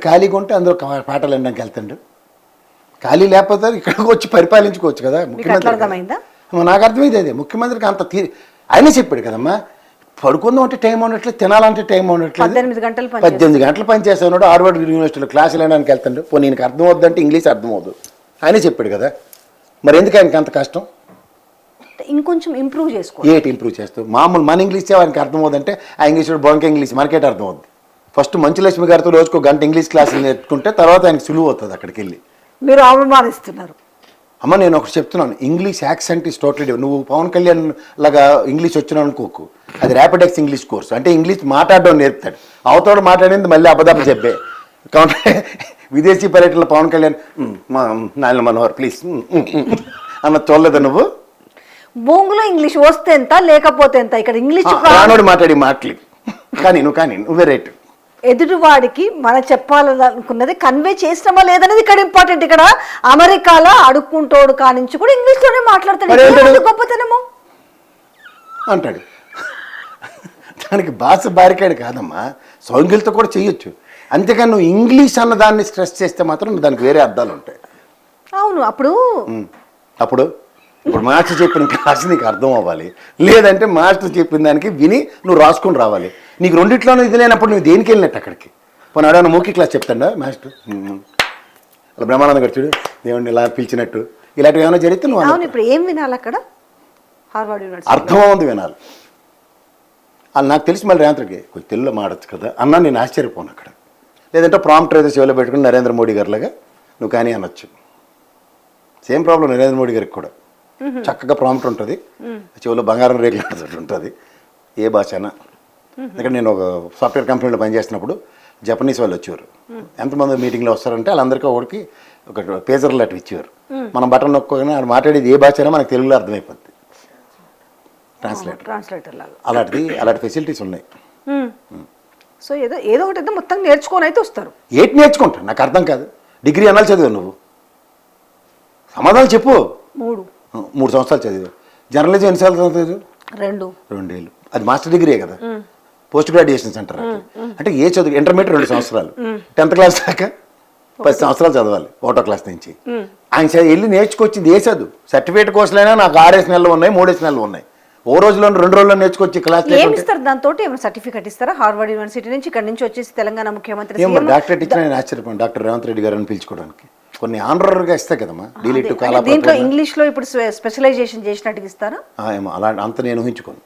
ఖాళీగా ఉంటే అందులో పాటలు వినడానికి వెళ్తాడు. ఖాళీ లేకపోతే ఇక్కడికి వచ్చి పరిపాలించుకోవచ్చు కదా ముఖ్యమంత్రి. నాకు అర్థమైంది అదే, ముఖ్యమంత్రికి అంత ఆయనే చెప్పాడు కదమ్మా, పడుకుందాం అంటే టైం ఉండట్లేదు, తినాలంటే టైం ఉండట్లేదు. 18 గంటలు పనిచేసేవాడు హార్వర్డ్ యూనివర్సిటీలో క్లాసులు వినడానికి వెళ్తాడు. పోనీ నీకు అర్థం అవుద్దంటే ఇంగ్లీష్ అర్థం అవుతుంది, ఆయనే చెప్పాడు కదా. మరి ఎందుకు ఆయనకి అంత కష్టం? ఇంకొంచెం ఇంప్రూవ్ చేసుకో. ఏంటి ఇంప్రూవ్ చేస్తావు? మామూలు మన ఇంగ్లీష్ ఆయనకి అర్థం అవుతుందంటే ఆ ఇంగ్లీష్ బొంక ఇంగ్లీష్ మనకేట అర్థం అవుద్ది. ఫస్ట్ మంచులక్ష్మి గారితో రోజుకు 1 గంట ఇంగ్లీష్ క్లాసులు నేర్చుకుంటే తర్వాత ఆయనకి సులువు అవుతుంది అక్కడికి వెళ్ళి. మీరు అవమానిస్తున్నారు. అమ్మ నేను ఒకటి చెప్తున్నాను, ఇంగ్లీష్ యాక్సెంట్ ఈస్ టోటలీ. నువ్వు పవన్ కళ్యాణ్ లాగా ఇంగ్లీష్ వచ్చినావు అనుకోకు, అది ర్యాపిడెక్స్ ఇంగ్లీష్ కోర్సు. అంటే ఇంగ్లీష్ మాట్లాడడం నేర్పుతాడు, అవతోడు మాట్లాడింది మళ్ళీ అబద్ధం చెప్పే. కాబట్టి విదేశీ పర్యటనలో పవన్ కళ్యాణ్ నాయన మనోహర్ ప్లీజ్ అన్న చూడలేదా నువ్వు? బొంగులో ఇంగ్లీష్ వస్తే ఎంత లేకపోతే ఎంత, ఇక్కడ ఇంగ్లీష్ రానోడు మాట్లాడి మాటలు కానీ నువ్వే రైట్. ఎదుటివాడికి మనం చెప్పాలనుకున్నది కన్వే చేసినామా లేదనేది ఇక్కడ ఇంపార్టెంట్. ఇక్కడ అమెరికాలో అడుక్కుంటోడు కానించి కూడా ఇంగ్లీష్ లోనే మాట్లాడతాడు, గొప్పతనము అంటాడు. దానికి భాష బారికాడు కాదమ్మా, సౌంగిలతో కూడా చెయ్యొచ్చు. అంతేకాని నువ్వు ఇంగ్లీష్ అన్న దాన్ని స్ట్రెస్ చేస్తే మాత్రం దానికి వేరే అర్థాలు ఉంటాయి. అవును. అప్పుడు ఇప్పుడు మాస్టర్ చెప్పిన క్లాస్ నీకు అర్థం అవ్వాలి, లేదంటే మాస్టర్ చెప్పిన దానికి విని నువ్వు రాసుకొని రావాలి. నీకు రెండిట్లోనూ ఇది లేనప్పుడు నువ్వు దేనికి వెళ్ళినట్టు అక్కడికి. పోనీ అడగను మూకీ క్లాస్ చెప్తాడా మాస్టర్, అలా బ్రహ్మానంద గారు చూడు దేవుడిని ఇలా పిలిచినట్టు, ఇలాంటివి ఏమైనా జరిగితే నువ్వు ఇప్పుడు ఏం వినాలి అక్కడ? హార్వర్డ్ యూనివర్సిటీ అర్థమవుంది వినాలి. వాళ్ళు నాకు తెలిసి మళ్ళీ రేవంత్కి కొంచెం తెలుగులో మాడచ్చు కదా అన్నా, నేను ఆశ్చర్యపోను అక్కడ. లేదంటే ప్రాంప్ట్ ఏదో చెవిలో పెట్టుకుని నరేంద్ర మోడీ గారిలాగా నువ్వు కానీ అనొచ్చు. సేమ్ ప్రాబ్లం నరేంద్ర మోడీ గారికి కూడా. చక్కగా ప్రాంప్ట్ ఉంటుంది, చెవిలో బంగారం రేకులు ఉంటుంది, ఏ భాష అయినా. ఎందుకంటే నేను ఒక సాఫ్ట్వేర్ కంపెనీలో పనిచేస్తున్నప్పుడు జపనీస్ వాళ్ళు వచ్చేవారు. ఎంతమంది మీటింగ్లో వస్తారంటే వాళ్ళందరికీ ఒకటికి ఒక పేజర్ లాంటి ఇచ్చేవారు. మనం బటన్ నొక్కగానే ఆయన మాట్లాడేది ఏ భాష అయినా మనకు తెలుగులో అర్థమైపోద్ది, ట్రాన్స్లేటర్ అలాంటి ఫెసిలిటీస్ ఉన్నాయి. సో ఏదో ఒకటి మొత్తం నేర్చుకొని అయితే వస్తారు. ఏంటి నేర్చుకుంటా నాకు అర్థం కాదు. డిగ్రీ అనాలి చదివావు నువ్వు, సమాధానం చెప్పు. 3 సంవత్సరాలు చదివావు. జర్నలిజం ఎన్నిసార్లు చదువుతుంది? 2 ఏళ్ళు. అది మాస్టర్ డిగ్రీయే కదా, పోస్ట్ గ్రాడ్యుయేషన్ సెంటర్. అంటే ఏ చదువు ఇంటర్మీడియట్ 2 సంవత్సరాలు, 10th క్లాస్ దాకా 10 సంవత్సరాలు చదవాలి, 1వ క్లాస్ నుంచి. ఆయన వెళ్ళి నేర్చుకొచ్చింది ఏ చదువు? సర్టిఫికేట్ కోర్సులైనా నాకు 6 నెలలు ఉన్నాయి, 3 నెలలు ఉన్నాయి. ఓ రోజులో 2 రోజుల్లో నేర్చుకొచ్చి క్లాస్ ఇస్తారు. దాంతో ఏమైనా సర్టిఫికేట్ ఇస్తారా? హార్వర్డ్ యూనివర్సిటీ నుంచి ఇక్కడ నుంచి వచ్చేసి తెలంగాణ ముఖ్యమంత్రి డాక్టరేట్ ఇచ్చిన నేను ఆశ్చర్యపోయాను. డాక్టర్ రేవంత్ రెడ్డి గారిని పిలుచుకోవడానికి కొన్ని ఆనరర్గా ఇస్తాయి కదమ్మా. దీంట్లో ఇంగ్లీష్ లో ఇప్పుడు స్పెషలైజేషన్ చేసినట్టుగా ఇస్తారా? అలా అంత నేను ఊహించుకోను.